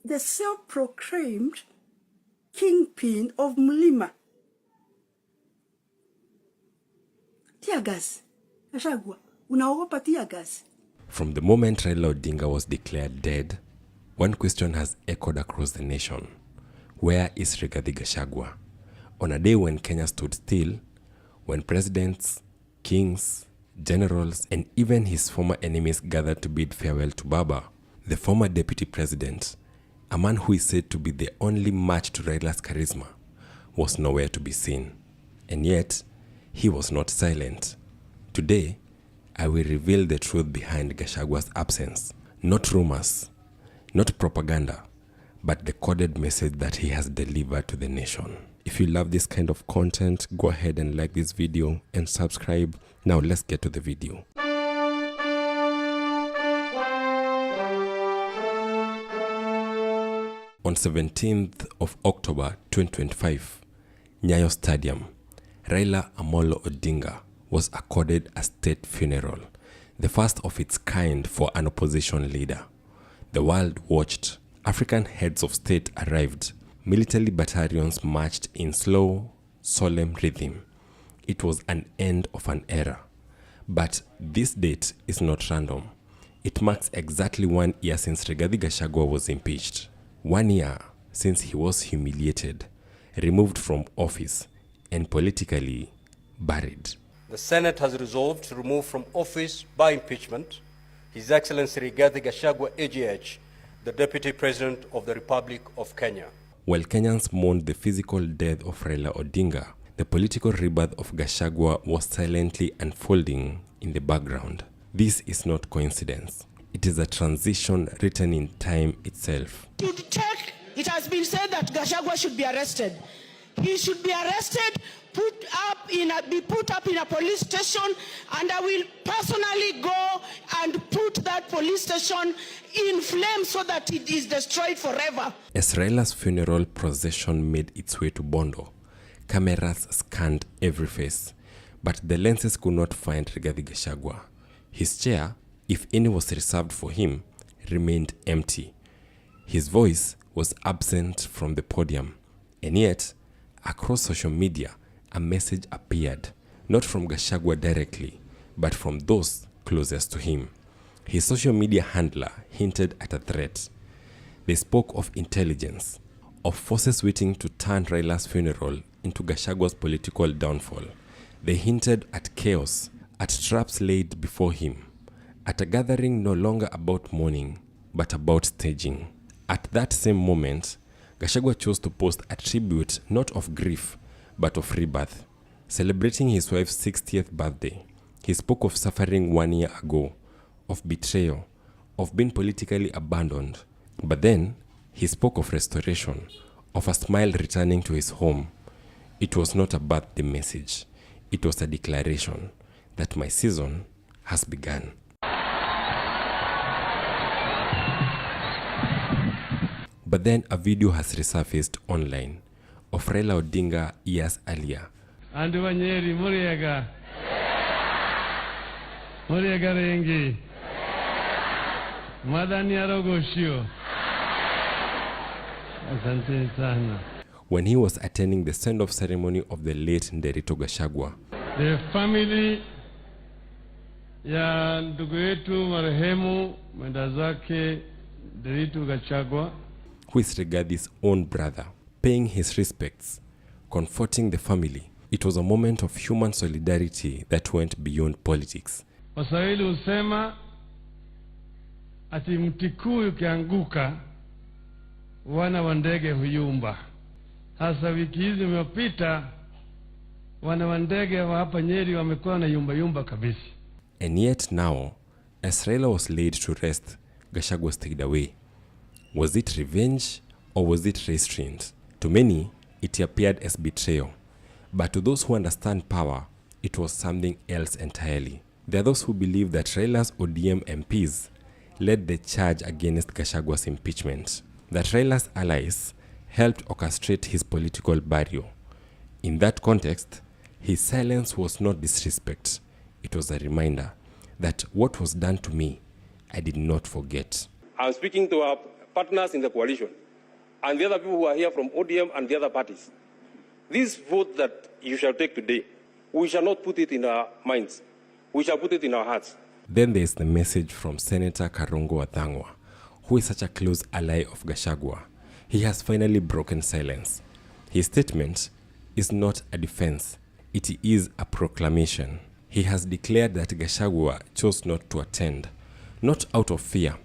the self-proclaimed kingpin of Mlima. Tear gas. Gachagua, unaogopa tear gas? From the moment Raila Odinga was declared dead, one question has echoed across the nation. Where is Rigathi Gachagua? On a day when Kenya stood still, when presidents, kings, generals, and even his former enemies gathered to bid farewell to Baba, the former deputy president, a man who is said to be the only match to Raila's charisma, was nowhere to be seen. And yet, he was not silent. Today, I will reveal the truth behind Gachagua's absence. Not rumors, not propaganda, but the coded message that he has delivered to the nation. If you love this kind of content, go ahead and like this video and subscribe. Now let's get to the video. On 17th of October 2025, Nyayo Stadium, Raila Amolo Odinga was accorded a state funeral, the first of its kind for an opposition leader. The world watched. African heads of state arrived. Military battalions marched in slow, solemn rhythm. It was an end of an era. But this date is not random. It marks exactly 1 year since Rigathi Gachagua was impeached. 1 year since he was humiliated, removed from office, and politically buried. The Senate has resolved to remove from office by impeachment His Excellency Rigathi Gachagua, AGH, the Deputy President of the Republic of Kenya. While Kenyans mourned the physical death of Raila Odinga, the political rebirth of Gachagua was silently unfolding in the background. This is not coincidence. It is a transition written in time itself. It has been said that Gachagua should be arrested. He should be arrested, be put up in a police station, and I will personally go and put that police station in flames so that it is destroyed forever. As Raila's funeral procession made its way to Bondo, cameras scanned every face, but the lenses could not find Rigathi Gachagua. His chair, if any was reserved for him, remained empty. His voice was absent from the podium, and yet, across social media, a message appeared, not from Gachagua directly, but from those closest to him. His social media handler hinted at a threat. They spoke of intelligence, of forces waiting to turn Raila's funeral into Gachagua's political downfall. They hinted at chaos, at traps laid before him, at a gathering no longer about mourning, but about staging. At that same moment, Gachagua chose to post a tribute not of grief, but of rebirth. Celebrating his wife's 60th birthday, he spoke of suffering 1 year ago, of betrayal, of being politically abandoned. But then, he spoke of restoration, of a smile returning to his home. It was not a birthday message. It was a declaration that my season has begun. But then a video has resurfaced online of Raila Odinga years earlier. Andu Wanyeri, Muriaga. Muriaga Rengi. Madani Arogoshio. Asante sana. When he was attending the send-off ceremony of the late Nderito Gachagua. The family ya ndugu yetu marehemu mwenda zake Nderito Gachagua, who is Rigathi's own brother, paying his respects, comforting the family. It was a moment of human solidarity that went beyond politics. Waswahili husema ati mtikuu ukianguka wana wa ndege huyumba. Hasa wiki hizi imepita wana wa ndege wa hapa Nyeri wamekuwa na yumba kabisa. And yet now, as Raila was laid to rest, Gachagua stayed away. Was it revenge or was it restraint? To many, it appeared as betrayal. But to those who understand power, it was something else entirely. There are those who believe that Raila's ODM MPs led the charge against Gachagua's impeachment, that Raila's allies helped orchestrate his political burial. In that context, his silence was not disrespect. It was a reminder that what was done to me, I did not forget. I'm speaking to our partners in the coalition, and the other people who are here from ODM and the other parties. This vote that you shall take today, we shall not put it in our minds. We shall put it in our hearts. Then there is the message from Senator Karungo Wathang'wa, who is such a close ally of Gachagua. He has finally broken silence. His statement is not a defense, it is a proclamation. He has declared that Gachagua chose not to attend, not out of fear,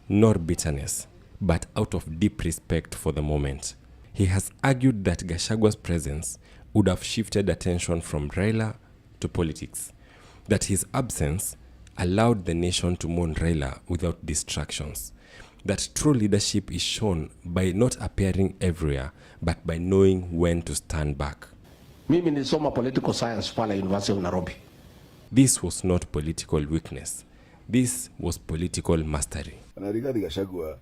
nor bitterness, but out of deep respect for the moment. He has argued that Gachagua's presence would have shifted attention from Raila to politics, that his absence allowed the nation to mourn Raila without distractions, that true leadership is shown by not appearing everywhere, but by knowing when to stand back. Mimi nilisoma political science pale University of Nairobi. This was not political weakness. This was political mastery. Na Rigathi Gachagua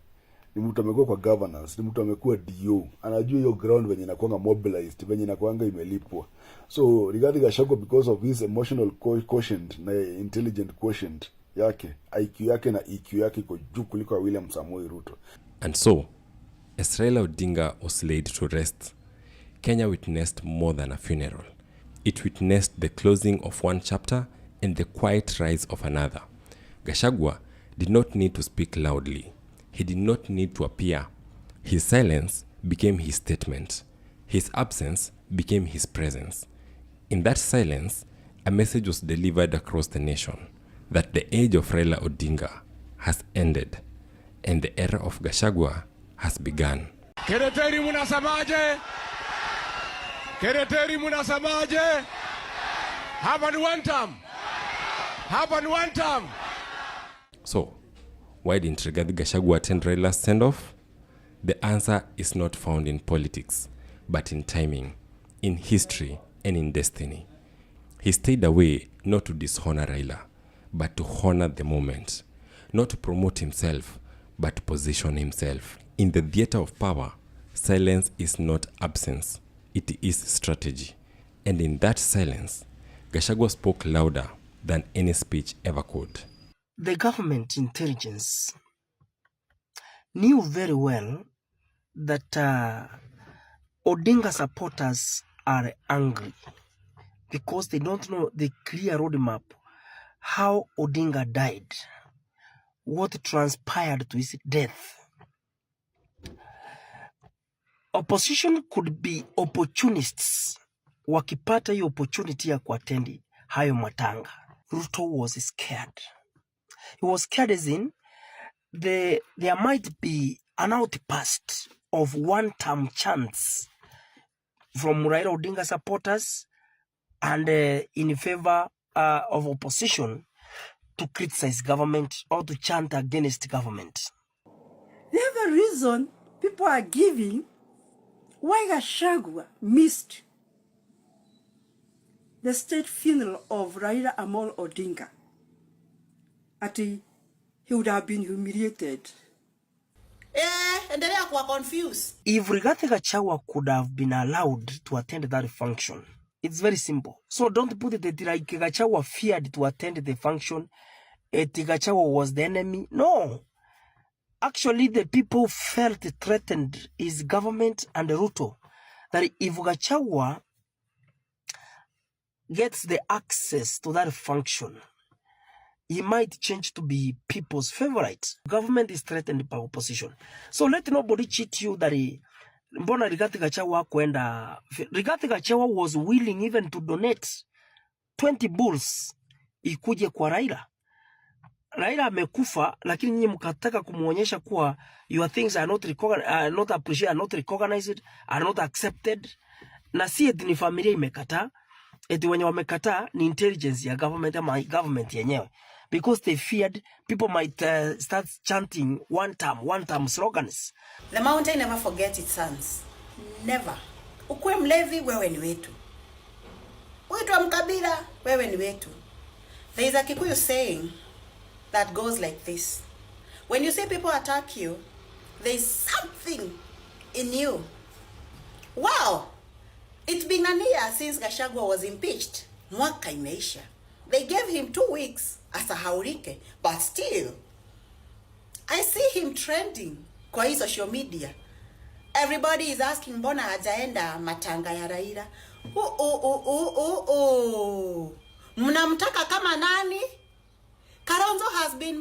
ni mtu amekuwa kwa governance, ni mtu amekuwa DO. Anajua hiyo ground venye inakuanga mobilized, venye inakuanga imelipwa. So Rigathi Gachagua, because of his emotional quotient na intelligent quotient yake, IQ yake na EQ yake iko juu kuliko William Samoei Ruto. And so, as Raila Odinga was laid to rest, Kenya witnessed more than a funeral. It witnessed the closing of one chapter and the quiet rise of another. Gachagua did not need to speak loudly. He did not need to appear. His silence became his statement. His absence became his presence. In that silence, a message was delivered across the nation that the age of Raila Odinga has ended and the era of Gachagua has begun. Kereteri munasemaje? Kereteri munasemaje? Hapa ni one term. Hapa ni one term. So, why didn't Rigathi Gachagua attend Raila's send-off? The answer is not found in politics, but in timing, in history, and in destiny. He stayed away not to dishonor Raila, but to honor the moment. Not to promote himself, but to position himself. In the theater of power, silence is not absence, it is strategy. And in that silence, Gachagua spoke louder than any speech ever could. The government intelligence knew very well that Odinga supporters are angry because they don't know the clear roadmap how Odinga died, what transpired to his death. Opposition could be opportunists wakipata hiyo opportunity ya kuattend hayo matanga. Ruto was scared. He was scared as in there might be an outburst of one-term chants from Raila Odinga supporters and in favor of opposition to criticize government or to chant against government. The other reason people are giving why Gachagua missed the state funeral of Raila Amolo Odinga, ati he would have been humiliated. Endelea kuwa confused. If Rigathi Gachagua could have been allowed to attend that function, it's very simple. So don't put it that like Gachagua feared to attend the function, Gachagua was the enemy. No. Actually, the people felt threatened is government and Ruto. That if Gachagua gets the access to that function, he might change to be people's favorite. Government is threatened by opposition. So let nobody cheat you that mbona Rigathi Gachagua kwenda. Rigathi Gachagua was willing even to donate 20 bulls ikuje kwa Raila. Raila amekufa, lakini nyinyi mkataka kumuonyesha kuwa your things are not appreciated, are not recognized, are not accepted. Na si eti ni familia imekataa, eti wenye wamekataa ni intelligence ya government ama government yenyewe. Because they feared people might start chanting one-term slogans. The mountain never forgets its sons. Never. Ukwe mlevi, wewe ni wetu. Uitwa mkabila, wewe ni wetu. There is a Kikuyu saying that goes like this. When you see people attack you, there is something in you. Wow! It's been a year since Gachagua was impeached. Mwaka imeisha. They gave him 2 weeks as a haurike, but still, I see him trending kwa hii social media. Everybody is asking mbona hajaenda matanga ya Raila. Mnamtaka kama nani? Kalonzo has been